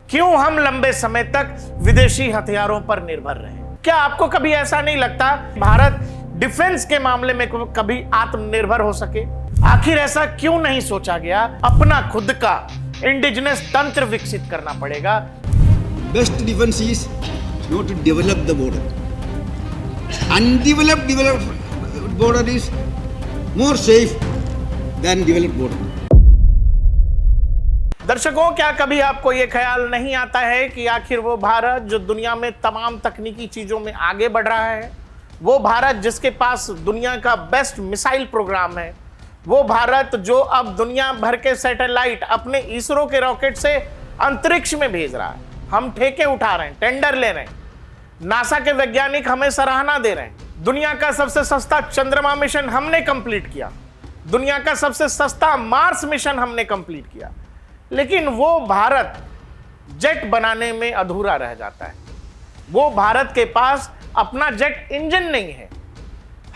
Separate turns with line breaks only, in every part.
क्यों हम लंबे समय तक विदेशी हथियारों पर निर्भर रहे? क्या आपको कभी ऐसा नहीं लगता भारत डिफेंस के मामले में कभी आत्मनिर्भर हो सके? आखिर ऐसा क्यों नहीं सोचा गया? अपना खुद का इंडिजिनस तंत्र विकसित करना पड़ेगा।
Best defense is not to develop the border. Undeveloped border is more safe than developed border.
दर्शकों, क्या कभी आपको यह ख्याल नहीं आता है कि आखिर वो भारत जो दुनिया में तमाम तकनीकी चीजों में आगे बढ़ रहा है, वो भारत जिसके पास दुनिया का बेस्ट मिसाइल प्रोग्राम है, वो भारत जो अब दुनिया भर के सैटेलाइट अपने इसरो के रॉकेट से अंतरिक्ष में भेज रहा है, हम ठेके उठा रहे हैं, टेंडर ले रहे हैं, नासा के वैज्ञानिक हमें सराहना दे रहे हैं, दुनिया का सबसे सस्ता चंद्रमा मिशन हमने कंप्लीट किया, दुनिया का सबसे सस्ता मार्स मिशन हमने कंप्लीट किया, लेकिन वो भारत जेट बनाने में अधूरा रह जाता है। वो भारत के पास अपना जेट इंजन नहीं है।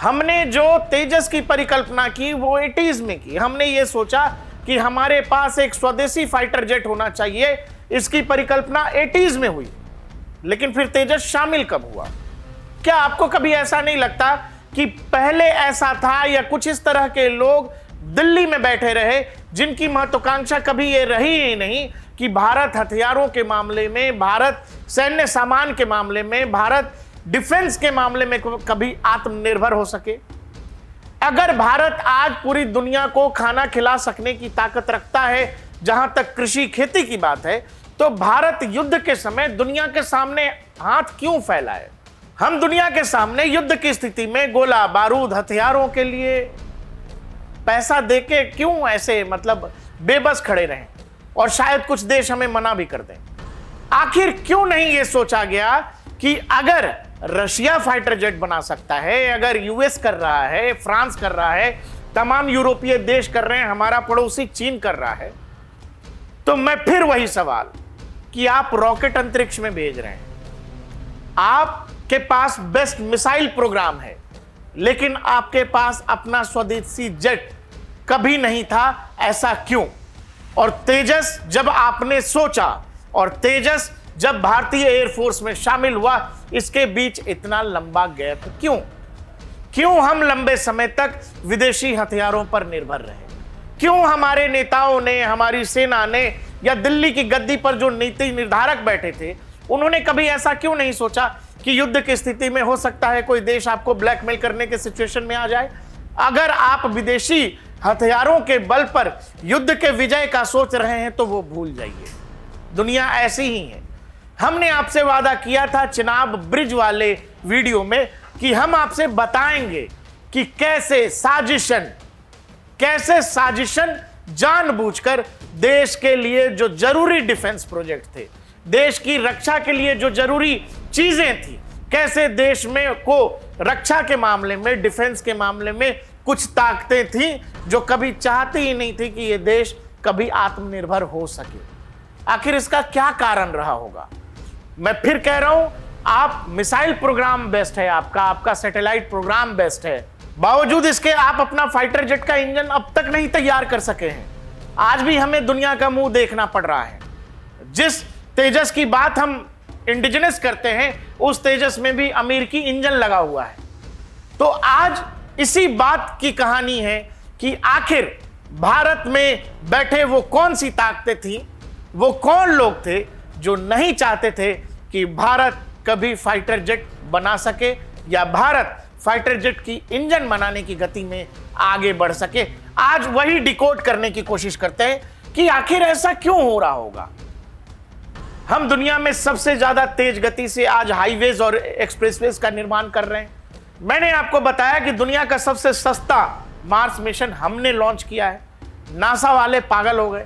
हमने जो तेजस की परिकल्पना की वो 80s में की। हमने ये सोचा कि हमारे पास एक स्वदेशी फाइटर जेट होना चाहिए, इसकी परिकल्पना 80s में हुई, लेकिन फिर तेजस शामिल कब हुआ? क्या आपको कभी ऐसा नहीं लगता कि पहले ऐसा था या कुछ इस तरह के लोग दिल्ली में बैठे रहे जिनकी महत्वाकांक्षा कभी ये रही ही नहीं कि भारत हथियारों के मामले में, भारत सैन्य सामान के मामले में, भारत डिफेंस के मामले में कभी आत्मनिर्भर हो सके? अगर भारत आज पूरी दुनिया को खाना खिला सकने की ताकत रखता है, जहां तक कृषि खेती की बात है, तो भारत युद्ध के समय दुनिया के सामने हाथ क्यों फैलाए? हम दुनिया के सामने युद्ध की स्थिति में गोला बारूद हथियारों के लिए पैसा देके क्यों ऐसे बेबस खड़े रहें? और शायद कुछ देश हमें मना भी कर दें। आखिर क्यों नहीं यह सोचा गया कि अगर रशिया फाइटर जेट बना सकता है, अगर यूएस कर रहा है, फ्रांस कर रहा है, तमाम यूरोपीय देश कर रहे हैं, हमारा पड़ोसी चीन कर रहा है, तो मैं फिर वही सवाल कि आप रॉकेट अंतरिक्ष में भेज रहे हैं, आपके पास बेस्ट मिसाइल प्रोग्राम है, लेकिन आपके पास अपना स्वदेशी जेट कभी नहीं था, ऐसा क्यों? और तेजस जब आपने सोचा और तेजस जब भारतीय एयरफोर्स में शामिल हुआ, इसके बीच इतना लंबा गैप क्यों? क्यों हम लंबे समय तक विदेशी हथियारों पर निर्भर रहे? क्यों हमारे नेताओं ने, हमारी सेना ने या दिल्ली की गद्दी पर जो नीति निर्धारक बैठे थे, उन्होंने कभी ऐसा क्यों नहीं सोचा कि युद्ध की स्थिति में हो सकता है कोई देश आपको ब्लैकमेल करने के सिचुएशन में आ जाए? अगर आप विदेशी हथियारों के बल पर युद्ध के विजय का सोच रहे हैं तो वो भूल जाइए, दुनिया ऐसी ही है। हमने आपसे वादा किया था चिनाब ब्रिज वाले वीडियो में कि हम आपसे बताएंगे कि कैसे साजिशन जानबूझकर देश के लिए जो जरूरी डिफेंस प्रोजेक्ट थे, देश की रक्षा के लिए जो जरूरी चीजें थी, कैसे देश में को रक्षा के मामले में, डिफेंस के मामले में कुछ ताकतें थी जो कभी चाहती ही नहीं थी कि यह देश कभी आत्मनिर्भर हो सके। आखिर इसका क्या कारण रहा होगा? मैं फिर कह रहा हूं, आप मिसाइल प्रोग्राम बेस्ट है, आपका सैटेलाइट प्रोग्राम बेस्ट है, बावजूद इसके आप अपना फाइटर जेट का इंजन अब तक नहीं तैयार कर सके हैं। आज भी हमें दुनिया का मुंह देखना पड़ रहा है। जिस तेजस की बात हम इंडिजिनस करते हैं, उस तेजस में भी अमेरिकी इंजन लगा हुआ है। तो आज इसी बात की कहानी है कि आखिर भारत में बैठे वो कौन सी ताकतें थी, वो कौन लोग थे जो नहीं चाहते थे कि भारत कभी फाइटर जेट बना सके या भारत फाइटर जेट की इंजन बनाने की गति में आगे बढ़ सके। आज वही डिकोड करने की कोशिश करते हैं कि आखिर ऐसा क्यों हो रहा होगा। हम दुनिया में सबसे ज्यादा तेज गति से आज हाईवेज और एक्सप्रेसवेज का निर्माण कर रहे हैं। मैंने आपको बताया कि दुनिया का सबसे सस्ता मार्स मिशन हमने लॉन्च किया है, नासा वाले पागल हो गए।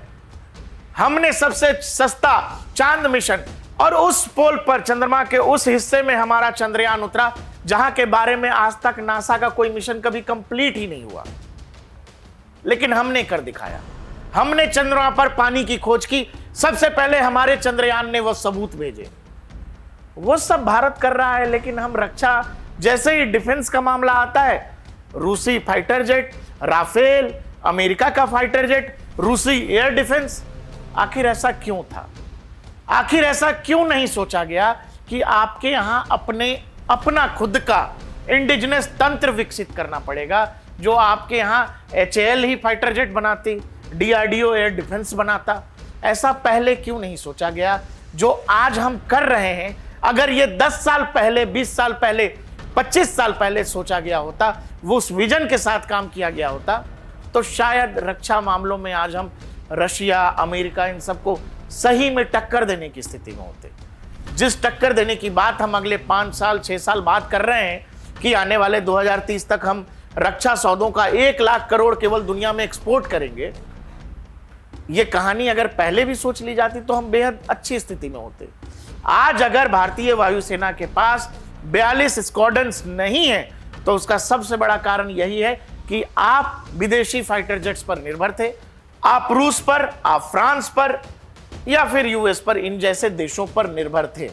हमने सबसे सस्ता चांद मिशन, और उस पोल पर, चंद्रमा के उस हिस्से में हमारा चंद्रयान उतरा जहां के बारे में आज तक नासा का कोई मिशन कभी कंप्लीट ही नहीं हुआ, लेकिन हमने कर दिखाया। हमने चंद्रमा पर पानी की खोज की, सबसे पहले हमारे चंद्रयान ने वो सबूत भेजे। वो सब भारत कर रहा है, लेकिन हम रक्षा, जैसे ही डिफेंस का मामला आता है, रूसी फाइटर जेट, राफेल, अमेरिका का फाइटर जेट, रूसी एयर डिफेंस। आखिर ऐसा क्यों था? आखिर ऐसा क्यों नहीं सोचा गया कि आपके यहां अपना खुद का इंडिजिनस तंत्र विकसित करना पड़ेगा, जो आपके यहां HAL ही फाइटर जेट बनाती, DRDO एयर डिफेंस बनाता? ऐसा पहले क्यों नहीं सोचा गया जो आज हम कर रहे हैं? अगर ये 10 साल पहले, 20 साल पहले, 25 साल पहले सोचा गया होता, वो उस विजन के साथ काम किया गया होता, तो शायद रक्षा मामलों में आज हम रशिया, अमेरिका, इन सबको सही में टक्कर देने की स्थिति में होते। जिस टक्कर देने की बात हम अगले 5 साल 6 साल बाद कर रहे हैं कि आने वाले 2030 तक हम रक्षा सौदों का 1 लाख करोड़ केवल दुनिया में एक्सपोर्ट करेंगे, ये कहानी अगर पहले भी सोच ली जाती तो हम बेहद अच्छी स्थिति में होते। आज अगर भारतीय वायुसेना के पास 42 स्क्वाड्रन्स नहीं है तो उसका सबसे बड़ा कारण यही है कि आप विदेशी फाइटर जेट्स पर निर्भर थे। आप रूस पर, आप फ्रांस पर या फिर यूएस पर, इन जैसे देशों पर निर्भर थे,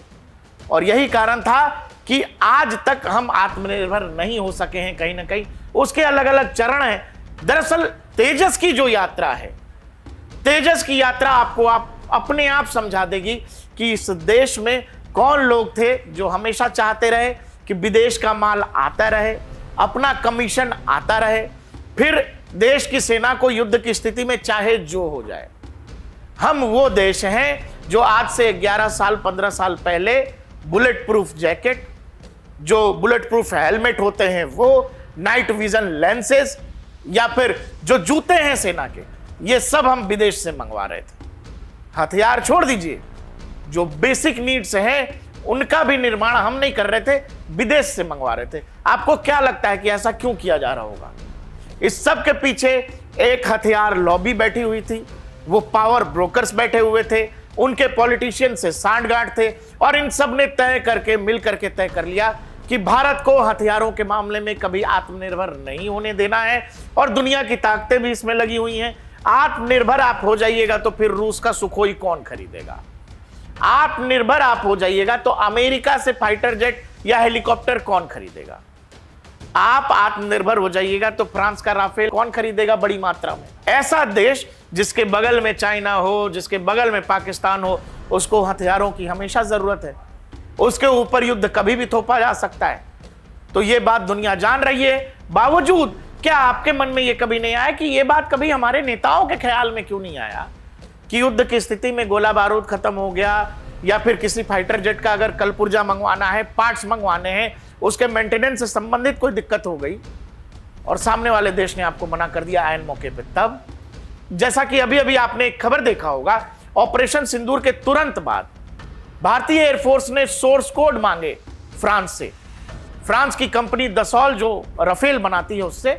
और यही कारण था कि आज तक हम आत्मनिर्भर नहीं हो सके हैं। कहीं ना कहीं उसके अलग अलग चरण हैं। दरअसल तेजस की जो यात्रा है, तेजस की यात्रा आपको अपने आप समझा देगी कि इस देश में कौन लोग थे जो हमेशा चाहते रहे कि विदेश का माल आता रहे, अपना कमीशन आता रहे, फिर देश की सेना को युद्ध की स्थिति में चाहे जो हो जाए। हम वो देश हैं जो आज से 11 साल 15 साल पहले बुलेट प्रूफ जैकेट, जो बुलेट प्रूफ हेलमेट होते हैं वो, नाइट विजन लेंसेज, या फिर जो जूते हैं सेना के, ये सब हम विदेश से मंगवा रहे थे। हथियार छोड़ दीजिए, जो बेसिक नीड्स हैं उनका भी निर्माण हम नहीं कर रहे थे, विदेश से मंगवा रहे थे। आपको क्या लगता है कि ऐसा क्यों किया जा रहा होगा? इस सब के पीछे एक हथियार लॉबी बैठी हुई थी, वो पावर ब्रोकर्स बैठे हुए थे, उनके पॉलिटिशियन से सांठगांठ थे, और इन सब ने तय करके, मिल करके तय कर लिया कि भारत को हथियारों के मामले में कभी आत्मनिर्भर नहीं होने देना है, और दुनिया की ताकतें भी इसमें लगी हुई हैं। आत्मनिर्भर आप हो जाइएगा तो फिर रूस का सुखोई कौन खरीदेगा? आत्मनिर्भर आप हो जाइएगा तो अमेरिका से फाइटर जेट या हेलीकॉप्टर कौन खरीदेगा? आप आत्मनिर्भर हो जाइएगा तो फ्रांस का राफेल कौन खरीदेगा बड़ी मात्रा में? ऐसा देश जिसके बगल में चाइना हो, जिसके बगल में पाकिस्तान हो, उसको हथियारों की हमेशा जरूरत है। उसके ऊपर युद्ध कभी भी थोपा जा सकता है। तो ये बात दुनिया जान रही है। बावजूद क्या आपके मन में ये कभी नहीं आया कि ये बात कभी हमारे नेताओं के ख्याल में क्यों नहीं आया कि युद्ध की स्थिति में गोला बारूद खत्म हो गया, या फिर किसी फाइटर जेट का अगर कल पुर्जा मंगवाना है, पार्ट्स मंगवाने हैं, उसके मेंटेनेंस से संबंधित कोई दिक्कत हो गई और सामने वाले देश ने आपको मना कर दिया आयन मौके पे, तब? जैसा कि अभी अभी आपने एक खबर देखा होगा, ऑपरेशन सिंदूर के तुरंत बाद भारतीय एयरफोर्स ने सोर्स कोड मांगे फ्रांस से। फ्रांस की कंपनी दसॉल जो राफेल बनाती है, उससे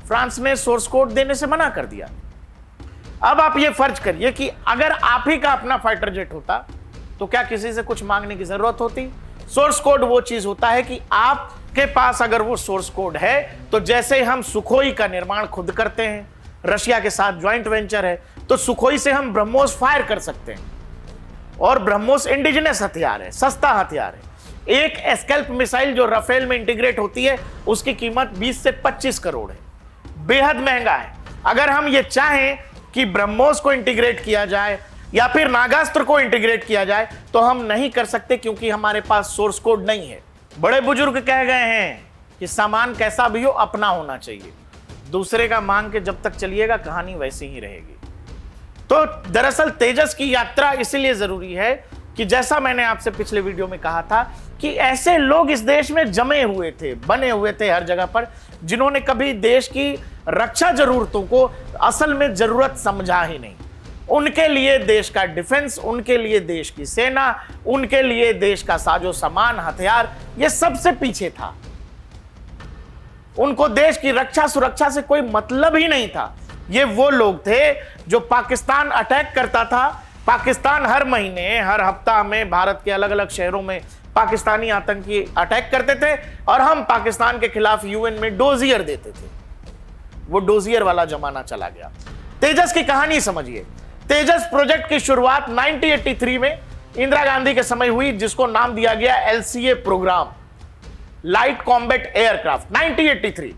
फ्रांस ने सोर्स कोड देने से मना कर दिया। अब आप ये फर्ज करिए कि अगर आप ही का अपना फाइटर जेट होता तो क्या किसी से कुछ मांगने की जरूरत होती? सोर्स कोड वो चीज होता है कि आपके पास अगर वो सोर्स कोड है तो जैसे हम सुखोई का निर्माण खुद करते हैं, रशिया के साथ ज्वाइंट वेंचर है, तो सुखोई से हम ब्रह्मोस फायर कर सकते हैं, और ब्रह्मोस इंडिजिनस हथियार है, सस्ता हथियार है। एक एस्कैल्प मिसाइल जो राफेल में इंटीग्रेट होती है उसकी कीमत 20 से 25 करोड़ है, बेहद महंगा है। अगर हम ये चाहें कि ब्रह्मोस को इंटीग्रेट किया जाए या फिर नागास्त्र को इंटीग्रेट किया जाए तो हम नहीं कर सकते, क्योंकि हमारे पास सोर्स कोड नहीं है। बड़े बुजुर्ग कह गए हैं कि सामान कैसा भी हो अपना होना चाहिए, दूसरे का मांग के जब तक चलिएगा कहानी वैसी ही रहेगी। तो दरअसल तेजस की यात्रा इसीलिए जरूरी है कि जैसा मैंने आपसे पिछले वीडियो में कहा था कि ऐसे लोग इस देश में जमे हुए थे, बने हुए थे हर जगह पर, जिन्होंने कभी देश की रक्षा जरूरतों को असल में जरूरत समझा ही नहीं। उनके लिए देश का डिफेंस, उनके लिए देश की सेना, उनके लिए देश का साजो सामान, हथियार, ये सबसे पीछे था। उनको देश की रक्षा सुरक्षा से कोई मतलब ही नहीं था। ये वो लोग थे जो पाकिस्तान अटैक करता था, पाकिस्तान हर महीने, हर हफ्ता में भारत के अलग अलग शहरों में पाकिस्तानी आतंकी अटैक करते थे, और हम पाकिस्तान के खिलाफ यूएन में डोजियर देते थे। वो डोजियर वाला जमाना चला गया। तेजस की कहानी समझिए। तेजस प्रोजेक्ट की शुरुआत 1983 में इंदिरा गांधी के समय हुई, जिसको नाम दिया गया LCA programme, light combat aircraft, 1983।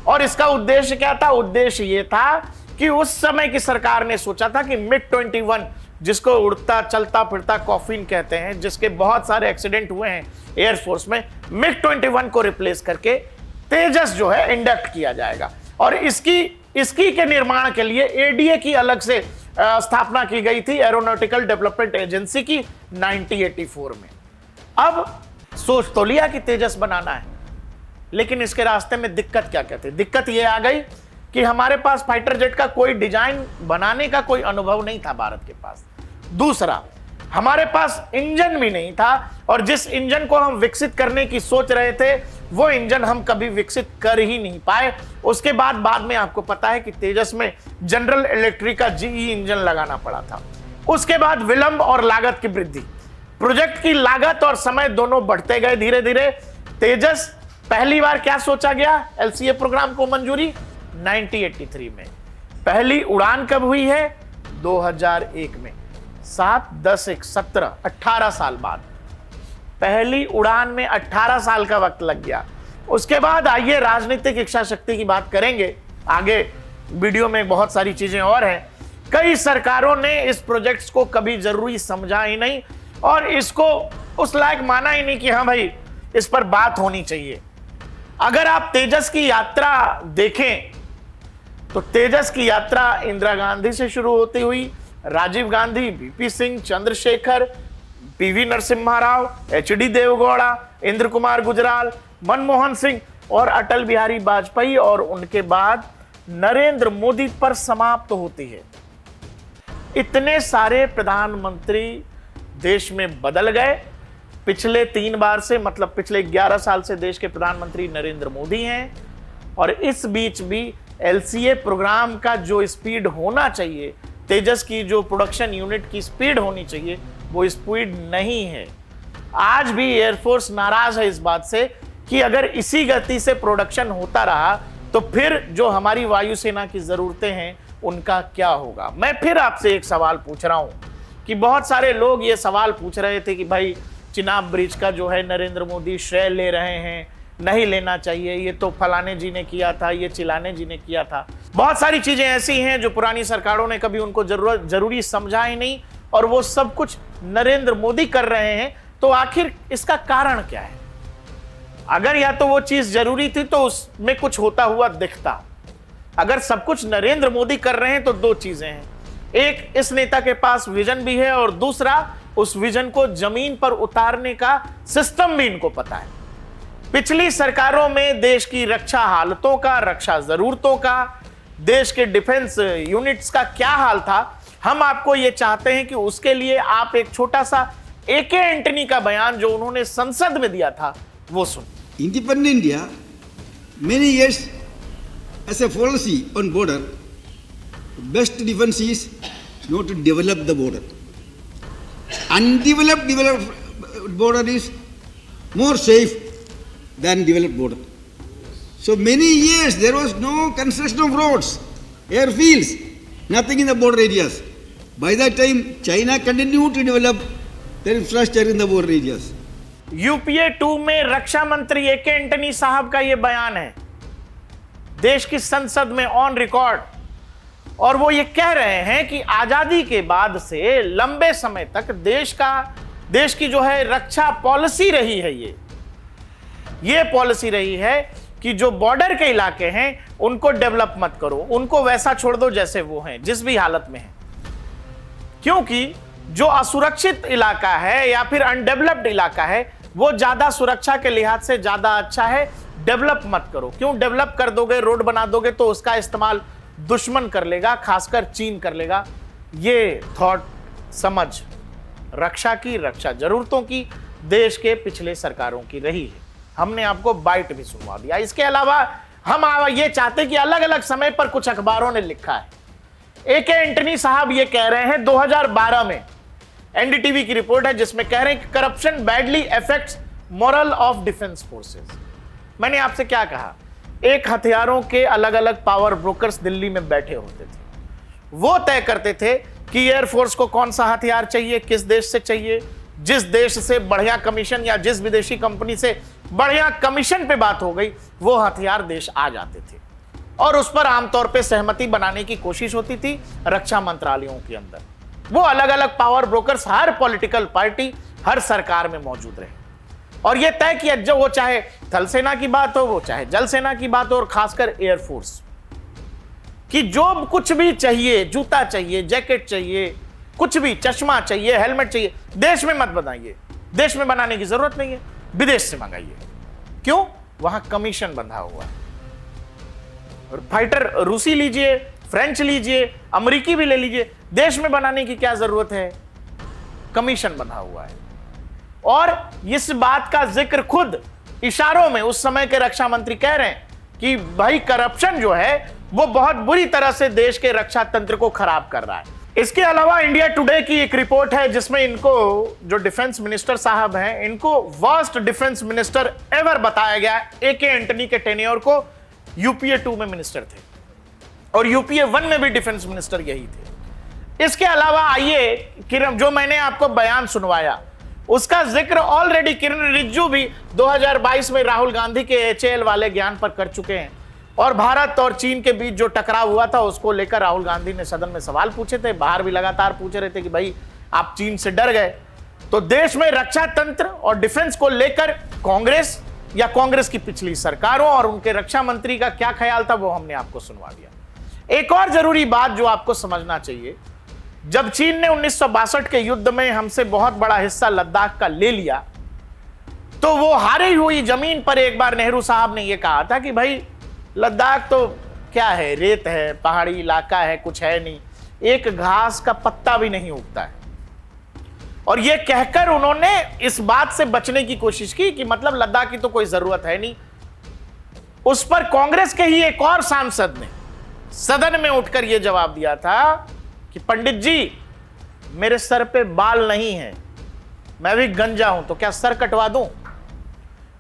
और इसका उद्देश्य क्या था? उद्देश्य यह था कि उस समय की सरकार ने सोचा था कि MiG-21 जिसको उड़ता चलता फिरता कॉफिन कहते हैं, जिसके बहुत सारे एक्सीडेंट हुए हैं एयरफोर्स में, MiG-21 को रिप्लेस करके तेजस जो है इंडक्ट किया जाएगा। और इसकी के निर्माण के लिए एडीए की अलग से स्थापना की गई थी, एरोनॉटिकल डेवलपमेंट एजेंसी की, 1984 में। अब सोच तो लिया कि तेजस बनाना है, लेकिन इसके रास्ते में दिक्कत क्या कहते हैं? दिक्कत यह आ गई कि हमारे पास फाइटर जेट का कोई डिजाइन बनाने का कोई अनुभव नहीं था भारत के पास। दूसरा, हमारे पास इंजन भी नहीं था, और जिस इंजन को हम विकसित करने की सोच रहे थे वो इंजन हम कभी विकसित कर ही नहीं पाए। उसके बाद में आपको पता है कि तेजस में जनरल इलेक्ट्रिक का जीई इंजन लगाना पड़ा था। उसके बाद विलंब और लागत की वृद्धि, प्रोजेक्ट की लागत और समय दोनों बढ़ते गए धीरे धीरे। तेजस पहली बार क्या सोचा गया एलसीए प्रोग्राम को मंजूरी? 1983 में। पहली उड़ान कब हुई है? 2001 में। 7, 10, 1, 17, 18 साल बाद पहली उड़ान में 18 साल का वक्त लग गया। उसके बाद आइए राजनीतिक इच्छा शक्ति की बात करेंगे, आगे वीडियो में बहुत सारी चीजें और हैं। कई सरकारों ने इस प्रोजेक्ट्स को कभी जरूरी समझा ही नहीं और इसको उस लायक माना ही नहीं कि हाँ भाई इस पर बात होनी चाहिए। अगर आप तेजस की यात्रा देखें तो तेजस की यात्रा इंदिरा गांधी से शुरू होती हुई Rajiv Gandhi, VP Singh, Chandrashekhar, PV Narasimha Rao, HD Deve Gowda, Inder Kumar Gujral, Manmohan Singh और अटल बिहारी वाजपेयी और उनके बाद नरेंद्र मोदी पर समाप्त होती है। इतने सारे प्रधानमंत्री देश में बदल गए पिछले 3 बार से, मतलब पिछले 11 साल से देश के प्रधानमंत्री नरेंद्र मोदी हैं। और इस बीच भी एलसीए प्रोग्राम का जो स्पीड होना चाहिए, तेजस की जो प्रोडक्शन यूनिट की स्पीड होनी चाहिए, वो स्पीड नहीं है। आज भी एयरफोर्स नाराज है इस बात से कि अगर इसी गति से प्रोडक्शन होता रहा तो फिर जो हमारी वायुसेना की जरूरतें हैं उनका क्या होगा। मैं फिर आपसे एक सवाल पूछ रहा हूं कि बहुत सारे लोग ये सवाल पूछ रहे थे कि भाई चिनाब ब्रिज का जो है नरेंद्र मोदी श्रेय ले रहे हैं, नहीं लेना चाहिए, ये तो फलाने जी ने किया था, ये चिलाने जी ने किया था। बहुत सारी चीजें ऐसी हैं जो पुरानी सरकारों ने कभी उनको जरूरी समझा ही नहीं और वो सब कुछ नरेंद्र मोदी कर रहे हैं। तो आखिर इसका कारण क्या है? अगर या तो वो चीज जरूरी थी तो उसमें कुछ होता हुआ दिखता। अगर सब कुछ नरेंद्र मोदी कर रहे हैं तो 2 चीजें हैं, एक इस नेता के पास विजन भी है और दूसरा उस विजन को जमीन पर उतारने का सिस्टम भी इनको पता है। पिछली सरकारों में देश की रक्षा हालतों का, रक्षा जरूरतों का, देश के डिफेंस यूनिट्स का क्या हाल था, हम आपको ये चाहते हैं कि उसके लिए आप एक छोटा सा AK एंटनी का बयान जो उन्होंने संसद में दिया था वो सुन।
Independent India, many years as a policy on border, best defense is not to develop the border. Undeveloped border is more safe than developed border. So many years there was no construction of roads, airfields, nothing in the border areas. By that time, China continued to develop their infrastructure in the border areas.
UPA 2 में रक्षा मंत्री AK Antony साहब का यह बयान है देश की संसद में ऑन रिकॉर्ड, और वो ये कह रहे हैं कि आजादी के बाद से लंबे समय तक देश की जो है रक्षा पॉलिसी रही है, ये पॉलिसी रही है कि जो बॉर्डर के इलाके हैं उनको डेवलप मत करो, उनको वैसा छोड़ दो जैसे वो हैं, जिस भी हालत में हैं। क्योंकि जो असुरक्षित इलाका है या फिर अनडेवलप्ड इलाका है वो ज्यादा सुरक्षा के लिहाज से ज्यादा अच्छा है, डेवलप मत करो। क्यों? डेवलप कर दोगे, रोड बना दोगे तो उसका इस्तेमाल दुश्मन कर लेगा, खासकर चीन कर लेगा। ये थॉट समझ रक्षा की, रक्षा जरूरतों की देश के पिछले सरकारों की रही है। हमने आपको बाइट भी सुनवा दिया। इसके अलावा हम ये चाहते कि अलग अलग समय पर कुछ अखबारों ने लिखा है। AK एंटनी साहब ये कह रहे हैं 2012 में NDTV की रिपोर्ट है जिसमें कह रहे हैं कि corruption badly affects moral of defence forces. मैंने आपसे क्या कहा? एक हथियारों के अलग अलग पावर ब्रोकर्स दिल्ली में बैठे होते थे, वो तय करते थे कि एयरफोर्स को कौन सा हथियार चाहिए, किस देश से चाहिए। जिस देश से बढ़िया कमीशन या जिस विदेशी कंपनी से बढ़िया कमीशन पे बात हो गई वो हथियार देश आ जाते थे और उस पर आमतौर पे सहमति बनाने की कोशिश होती थी रक्षा मंत्रालयों के अंदर। वो अलग अलग पावर ब्रोकर्स हर पॉलिटिकल पार्टी हर सरकार में मौजूद रहे और ये तय किया, जो वो चाहे थल सेना की बात हो, वो चाहे जल सेना की बात हो, और खासकर एयरफोर्स कि जो कुछ भी चाहिए, जूता चाहिए, जैकेट चाहिए, कुछ भी, चश्मा चाहिए, हेलमेट चाहिए, देश में मत बनाइए, देश में बनाने की जरूरत नहीं है, विदेश से मंगाइए। क्यों? वहां कमीशन बंधा हुआ है। और फाइटर रूसी लीजिए, फ्रेंच लीजिए, अमेरिकी भी ले लीजिए, देश में बनाने की क्या जरूरत है? कमीशन बंधा हुआ है। और इस बात का जिक्र खुद इशारों में उस समय के रक्षा मंत्री कह रहे हैं कि भाई करप्शन जो है वो बहुत बुरी तरह से देश के रक्षा तंत्र को खराब कर रहा है। इसके अलावा इंडिया टुडे की एक रिपोर्ट है जिसमें इनको, जो डिफेंस मिनिस्टर साहब हैं, इनको वर्स्ट डिफेंस मिनिस्टर एवर बताया गया। AK एंटनी के टेन्योर को UPA 2 में मिनिस्टर थे और UPA 1 में भी डिफेंस मिनिस्टर यही थे। इसके अलावा आइए किरण, जो मैंने आपको बयान सुनवाया उसका जिक्र ऑलरेडी किरण रिजिजू भी 2022 में राहुल गांधी के HAL वाले ज्ञान पर कर चुके हैं और भारत और चीन के बीच जो टकराव हुआ था उसको लेकर राहुल गांधी ने सदन में सवाल पूछे थे, बाहर भी लगातार पूछ रहे थे कि भाई आप चीन से डर गए। तो देश में रक्षा तंत्र और डिफेंस को लेकर कांग्रेस या कांग्रेस की पिछली सरकारों और उनके रक्षा मंत्री का क्या ख्याल था वो हमने आपको सुनवा दिया। एक और जरूरी बात जो आपको समझना चाहिए, जब चीन ने 1962 के युद्ध में हमसे बहुत बड़ा हिस्सा लद्दाख का ले लिया तो वो हारी हुई जमीन पर एक बार नेहरू साहब ने यह कहा था कि भाई लद्दाख तो क्या है, रेत है, पहाड़ी इलाका है, कुछ है नहीं, एक घास का पत्ता भी नहीं उगता है। और यह कहकर उन्होंने इस बात से बचने की कोशिश की कि मतलब लद्दाख की तो कोई जरूरत है नहीं। उस पर कांग्रेस के ही एक और सांसद ने सदन में उठकर यह जवाब दिया था कि पंडित जी मेरे सर पे बाल नहीं है, मैं भी गंजा हूं, तो क्या सर कटवा दूं?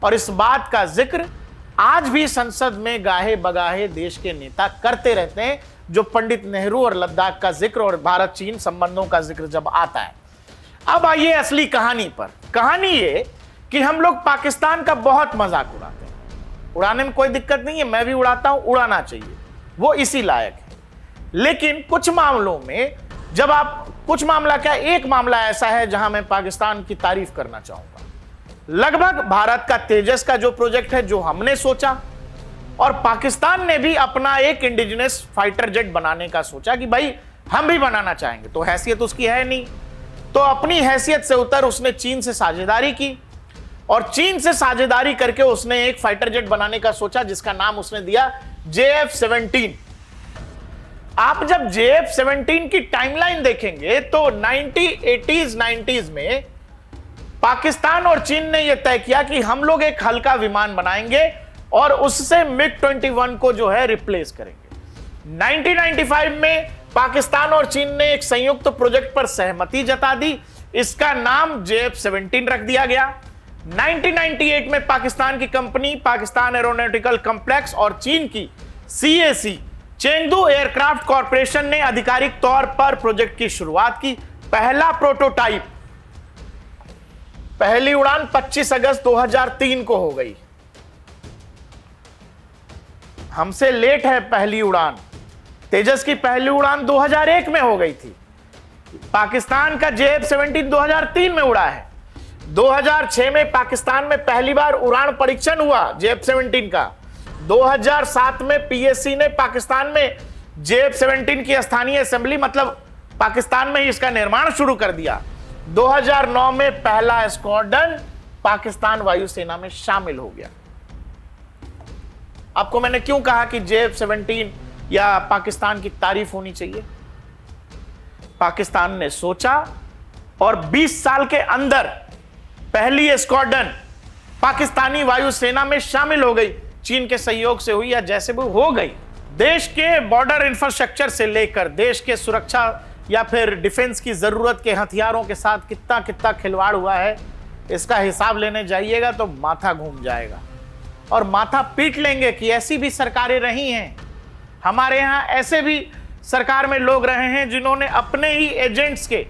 और इस बात का जिक्र आज भी संसद में गाहे बगाहे देश के नेता करते रहते हैं, जो पंडित नेहरू और लद्दाख का जिक्र और भारत चीन संबंधों का जिक्र जब आता है। अब आइए असली कहानी पर। कहानी ये कि हम लोग पाकिस्तान का बहुत मजाक उड़ाते हैं। उड़ाने में कोई दिक्कत नहीं है, मैं भी उड़ाता हूं, उड़ाना चाहिए, वो इसी लायक है। लेकिन कुछ मामलों में जब आप, कुछ मामला क्या, एक मामला ऐसा है जहां मैं पाकिस्तान की तारीफ करना चाहूंगा। लगभग भारत का तेजस का जो प्रोजेक्ट है, जो हमने सोचा, और पाकिस्तान ने भी अपना एक इंडिजिनस फाइटर जेट बनाने का सोचा कि भाई हम भी बनाना चाहेंगे, तो हैसियत उसकी है नहीं, तो अपनी हैसियत से उतर उसने चीन से साझेदारी की और चीन से साझेदारी करके उसने एक फाइटर जेट बनाने का सोचा जिसका नाम उसने दिया JF-17। आप जब JF-17 की टाइमलाइन देखेंगे तो 80s 90s में पाकिस्तान और चीन ने यह तय किया कि हम लोग एक हल्का विमान बनाएंगे और उससे MiG-21 को जो है रिप्लेस करेंगे। 1995 में पाकिस्तान और चीन ने एक संयुक्त प्रोजेक्ट पर सहमति जता दी, इसका नाम JF-17 रख दिया गया। 1998 में पाकिस्तान की कंपनी पाकिस्तान एरोनॉटिकल कॉम्प्लेक्स और चीन की CAC चेंगडू एयरक्राफ्ट कॉरपोरेशन ने आधिकारिक तौर पर प्रोजेक्ट की शुरुआत की। पहला प्रोटोटाइप, पहली उड़ान 25 अगस्त 2003 को हो गई। हमसे लेट है पहली उड़ान। तेजस की पहली उड़ान 2001 में हो गई थी। पाकिस्तान का JF-17 2003 में उड़ा है। 2006 में पाकिस्तान में पहली बार उड़ान परीक्षण हुआ JF-17 का। 2007 में PAC ने पाकिस्तान में JF-17 की स्थानीय असेंबली, मतलब पाकिस्तान में ही इसका निर्माण शुरू कर दिया। 2009 में पहला स्क्वाड्रन पाकिस्तान वायुसेना में शामिल हो गया। आपको मैंने क्यों कहा कि JF-17 या पाकिस्तान की तारीफ होनी चाहिए? पाकिस्तान ने सोचा और 20 साल के अंदर पहली स्क्वाड्रन पाकिस्तानी वायुसेना में शामिल हो गई। चीन के सहयोग से हुई या जैसे भी हो गई। देश के बॉर्डर इंफ्रास्ट्रक्चर से लेकर देश के सुरक्षा या फिर डिफेंस की जरूरत के हथियारों के साथ कितना कितना खिलवाड़ हुआ है, इसका हिसाब लेने जाइएगा तो माथा घूम जाएगा और माथा पीट लेंगे कि ऐसी भी सरकारें रही हैं। हमारे यहाँ ऐसे भी सरकार में लोग रहे हैं जिन्होंने अपने ही एजेंट्स के,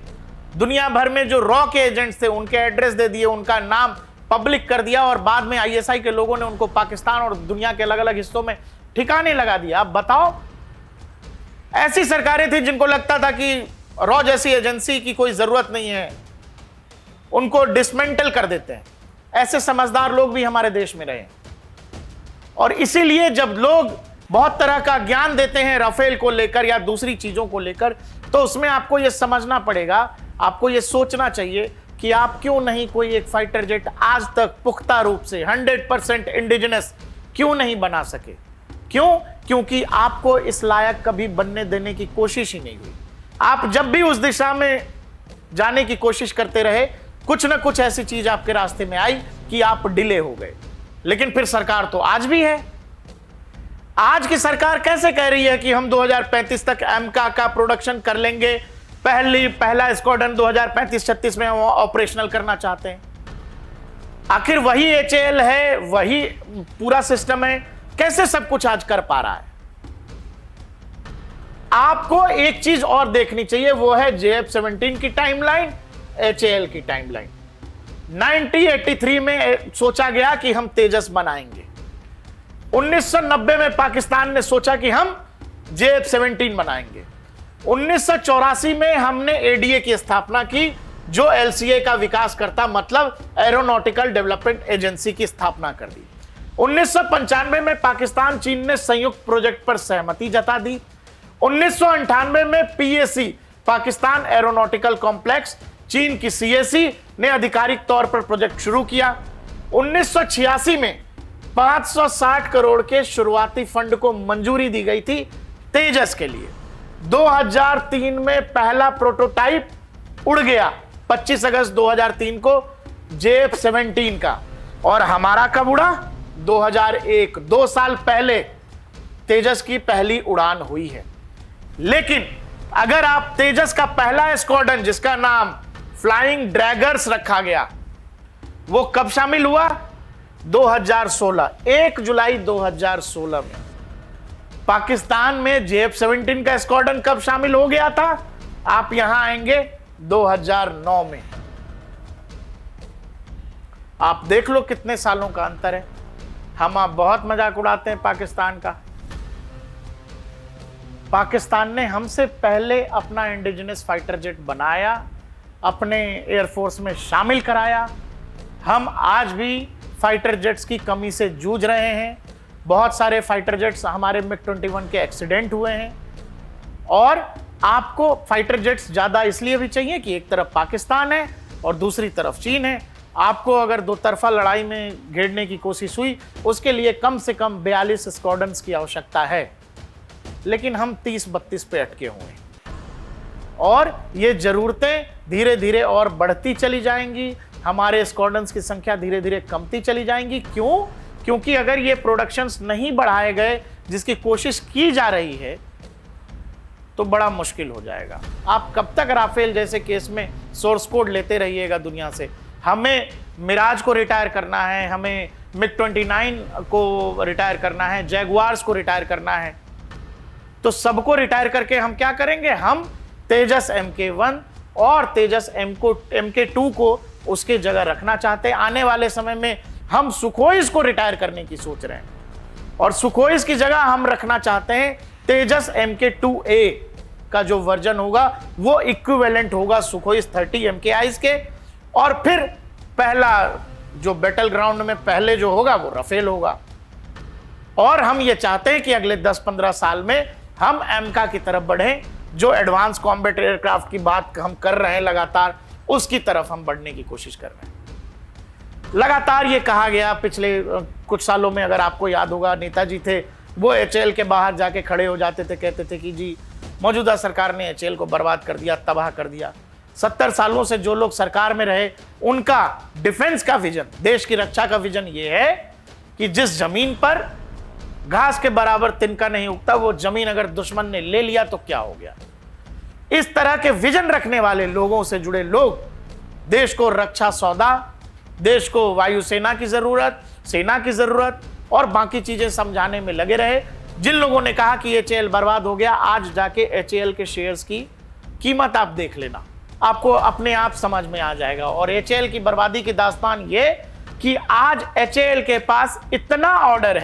दुनिया भर में जो रॉ के एजेंट्स थे उनके एड्रेस दे दिए, उनका नाम पब्लिक कर दिया और बाद में ISI के लोगों ने उनको पाकिस्तान और दुनिया के अलग अलग हिस्सों में ठिकाने लगा दिया। अब बताओ, ऐसी सरकारें थी जिनको लगता था कि रॉ जैसी एजेंसी की कोई जरूरत नहीं है, उनको डिसमेंटल कर देते हैं। ऐसे समझदार लोग भी हमारे देश में रहे। और इसीलिए जब लोग बहुत तरह का ज्ञान देते हैं राफेल को लेकर या दूसरी चीजों को लेकर, तो उसमें आपको यह समझना पड़ेगा, आपको यह सोचना चाहिए कि आप क्यों नहीं कोई एक फाइटर जेट आज तक पुख्ता रूप से 100% इंडिजिनस क्यों नहीं बना सके। क्यों? क्योंकि आपको इस लायक कभी बनने देने की कोशिश ही नहीं हुई। आप जब भी उस दिशा में जाने की कोशिश करते रहे, कुछ ना कुछ ऐसी चीज आपके रास्ते में आई कि आप डिले हो गए। लेकिन फिर सरकार तो आज भी है। आज की सरकार कैसे कह रही है कि हम 2035 तक एमका का प्रोडक्शन कर लेंगे, पहला स्क्वाड्रन 2035-36 में हम ऑपरेशनल करना चाहते हैं। आखिर वही एचएएल है, वही पूरा सिस्टम है, कैसे सब कुछ आज कर पा रहा है? आपको एक चीज और देखनी चाहिए, वो है JF-17 की टाइमलाइन, एचएएल की टाइमलाइन। 1983 में सोचा गया कि हम तेजस बनाएंगे। 1990 में पाकिस्तान ने सोचा कि हम JF-17 बनाएंगे। 1984 में हमने एडीए की स्थापना की, जो एलसीए का विकास करता, मतलब एरोनॉटिकल डेवलपमेंट एजेंसी की स्थापना कर दी। 1995 में पाकिस्तान चीन ने संयुक्त प्रोजेक्ट पर सहमति जता दी। 1998 में पीएसी पाकिस्तान एरोनॉटिकल कॉम्प्लेक्स, चीन की सीएसी ने आधिकारिक तौर पर प्रोजेक्ट शुरू किया। 1986 में 560 करोड़ के शुरुआती फंड को मंजूरी दी गई थी तेजस के लिए। 2003 में पहला प्रोटोटाइप उड़ गया, 25 अगस्त 2003 को JF-17 का। और हमारा कब उड़ा? 2001, 2 साल पहले तेजस की पहली उड़ान हुई है। लेकिन अगर आप तेजस का पहला स्क्वाड्रन, जिसका नाम फ्लाइंग ड्रैगर्स रखा गया, वो कब शामिल हुआ? 2016, 1 जुलाई 2016 में। पाकिस्तान में JF-17 का स्क्वाड्रन कब शामिल हो गया था? आप यहां आएंगे 2009 में। आप देख लो कितने सालों का अंतर है। हम आप बहुत मजाक उड़ाते हैं पाकिस्तान का। पाकिस्तान ने हमसे पहले अपना इंडिजिनस फाइटर जेट बनाया, अपने एयरफोर्स में शामिल कराया। हम आज भी फाइटर जेट्स की कमी से जूझ रहे हैं। बहुत सारे फाइटर जेट्स हमारे MiG-21 के एक्सीडेंट हुए हैं। और आपको फाइटर जेट्स ज़्यादा इसलिए भी चाहिए कि एक तरफ पाकिस्तान है और दूसरी तरफ चीन है। आपको अगर दो तरफा लड़ाई में घेरने की कोशिश हुई, उसके लिए कम से कम 42 स्क्वाड्रन्स की आवश्यकता है। लेकिन हम 30-32 पे अटके हुए हैं और ये ज़रूरतें धीरे धीरे और बढ़ती चली जाएंगी। हमारे स्क्वाड्रन्स की संख्या धीरे धीरे कमती चली जाएंगी। क्यों? क्योंकि अगर ये प्रोडक्शंस नहीं बढ़ाए गए, जिसकी कोशिश की जा रही है, तो बड़ा मुश्किल हो जाएगा। आप कब तक राफेल जैसे केस में सोर्स कोड लेते रहिएगा दुनिया से? हमें मिराज को रिटायर करना है, हमें MiG-29 को रिटायर करना है, जैगुआर्स को रिटायर करना है। तो सबको रिटायर करके हम क्या करेंगे? हम तेजस MK1 और तेजस MK2 को उसकी जगह रखना चाहते हैं। आने वाले समय में हम सुखोइस को रिटायर करने की सोच रहे हैं और सुखोइस की जगह हम रखना चाहते हैं तेजस MK2A का जो वर्जन होगा वो इक्विवेलेंट होगा सुखोइस 30 MKIs के। और फिर पहला जो बैटल ग्राउंड में पहले जो होगा वो राफेल होगा। और हम ये चाहते हैं कि अगले 10-15 साल में हम एमका की तरफ बढ़ें, जो एडवांस कॉम्बैट एयरक्राफ्ट की बात हम कर रहे हैं लगातार, उसकी तरफ हम बढ़ने की कोशिश कर रहे हैं। लगातार ये कहा गया पिछले कुछ सालों में, अगर आपको याद होगा, नेताजी थे, वो एचएएल के बाहर जाके खड़े हो जाते थे, कहते थे कि जी मौजूदा सरकार ने एचएएल को बर्बाद कर दिया, तबाह कर दिया। 70 सालों से जो लोग सरकार में रहे, उनका डिफेंस का विजन, देश की रक्षा का विजन ये है कि जिस जमीन पर घास के बराबर तिनका नहीं उगता, वो जमीन अगर दुश्मन ने ले लिया तो क्या हो गया। इस तरह के विजन रखने वाले लोगों से जुड़े लोग देश को रक्षा सौदा, देश को वायुसेना की जरूरत, सेना की जरूरत और बाकी चीजें समझाने में लगे रहे। जिन लोगों ने कहा कि एचएएल बर्बाद हो गया, आज जाके एचएएल के शेयर्स की कीमत आप देख लेना, आपको अपने आप समझ में आ जाएगा। और एचएएल की बर्बादी की दास्तान ये कि आज एचएएल के पास इतना ऑर्डर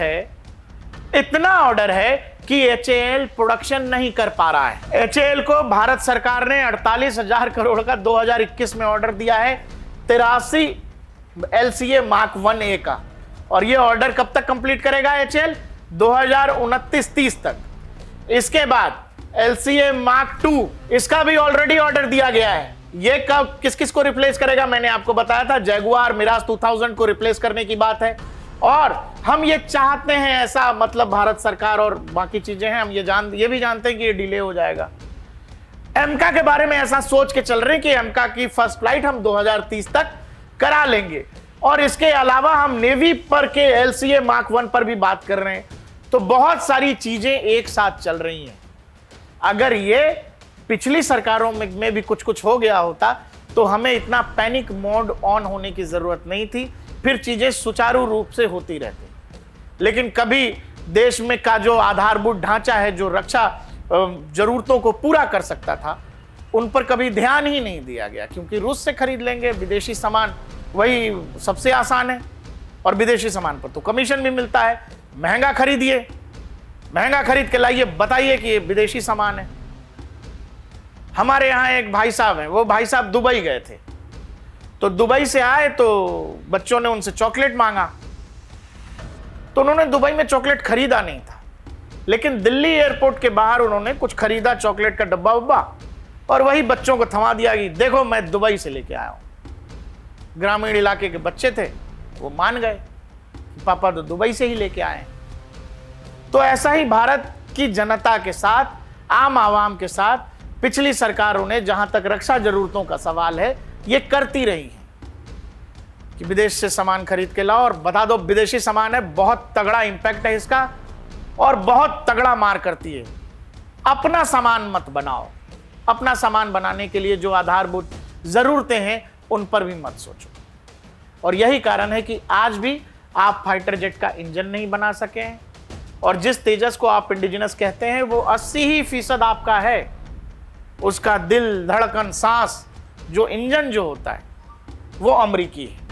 है कि HAL प्रोडक्शन नहीं कर पा रहा है। HAL को भारत सरकार ने 48,000 करोड़ का 2021 में ऑर्डर दिया है, 83 LCA Mark 1A का, और ये ऑर्डर कब तक कंप्लीट करेगा HAL? 2029-30 तक। इसके बाद LCA Mark 2, इसका भी ऑलरेडी ऑर्डर दिया गया है। ये कब किस किस को रिप्लेस करेगा? मैंने आपको बताया था, जैगुआर मिराज 2000 को रिप्लेस करने की बात है। और हम ये चाहते हैं ऐसा, मतलब भारत सरकार और बाकी चीजें हैं, हम ये भी जानते हैं कि ये डिले हो जाएगा। एमका के बारे में ऐसा सोच के चल रहे हैं कि एमका की फर्स्ट फ्लाइट हम 2030 तक करा लेंगे। और इसके अलावा हम नेवी पर के LCA Mark 1 पर भी बात कर रहे हैं। तो बहुत सारी चीजें एक साथ चल रही हैं। अगर ये पिछली सरकारों में भी कुछ हो गया होता तो हमें इतना पैनिक मोड ऑन होने की जरूरत नहीं थी, फिर चीजें सुचारू रूप से होती रहती। लेकिन कभी देश में का जो आधारभूत ढांचा है, जो रक्षा जरूरतों को पूरा कर सकता था, उन पर कभी ध्यान ही नहीं दिया गया, क्योंकि रूस से खरीद लेंगे विदेशी सामान, वही सबसे आसान है। और विदेशी सामान पर तो कमीशन भी मिलता है। महंगा खरीदिए, महंगा खरीद के लाइए, बताइए कि ये विदेशी सामान है। हमारे यहाँ एक भाई साहब हैं, वो भाई साहब दुबई गए थे, तो दुबई से आए तो बच्चों ने उनसे चॉकलेट मांगा, तो उन्होंने दुबई में चॉकलेट खरीदा नहीं था, लेकिन दिल्ली एयरपोर्ट के बाहर उन्होंने कुछ खरीदा, चॉकलेट का डब्बा उब्बा, और वही बच्चों को थमा दिया कि देखो मैं दुबई से लेके आया हूं। ग्रामीण इलाके के बच्चे थे, वो मान गए कि पापा तो दुबई से ही लेके आए। तो ऐसा ही भारत की जनता के साथ, आम आवाम के साथ पिछली सरकारों ने, जहां तक रक्षा जरूरतों का सवाल है, ये करती रही है कि विदेश से सामान खरीद के लाओ। और बता दो, विदेशी सामान है, बहुत तगड़ा इंपैक्ट है इसका और बहुत तगड़ा मार करती है। अपना सामान मत बनाओ। अपना सामान बनाने के लिए जो आधारभूत जरूरतें हैं उन पर भी मत सोचो। और यही कारण है कि आज भी आप फाइटर जेट का इंजन नहीं बना सके हैं, और जिस तेजस को आप इंडिजिनस कहते हैं वो 80% आपका है। उसका दिल, धड़कन, सांस, जो इंजन जो होता है वो अमेरिकी है।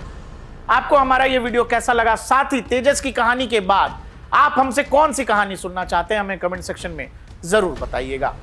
आपको हमारा ये वीडियो कैसा लगा? साथ ही तेजस की कहानी के बाद आप हमसे कौन सी कहानी सुनना चाहते हैं, हमें कमेंट सेक्शन में जरूर बताइएगा।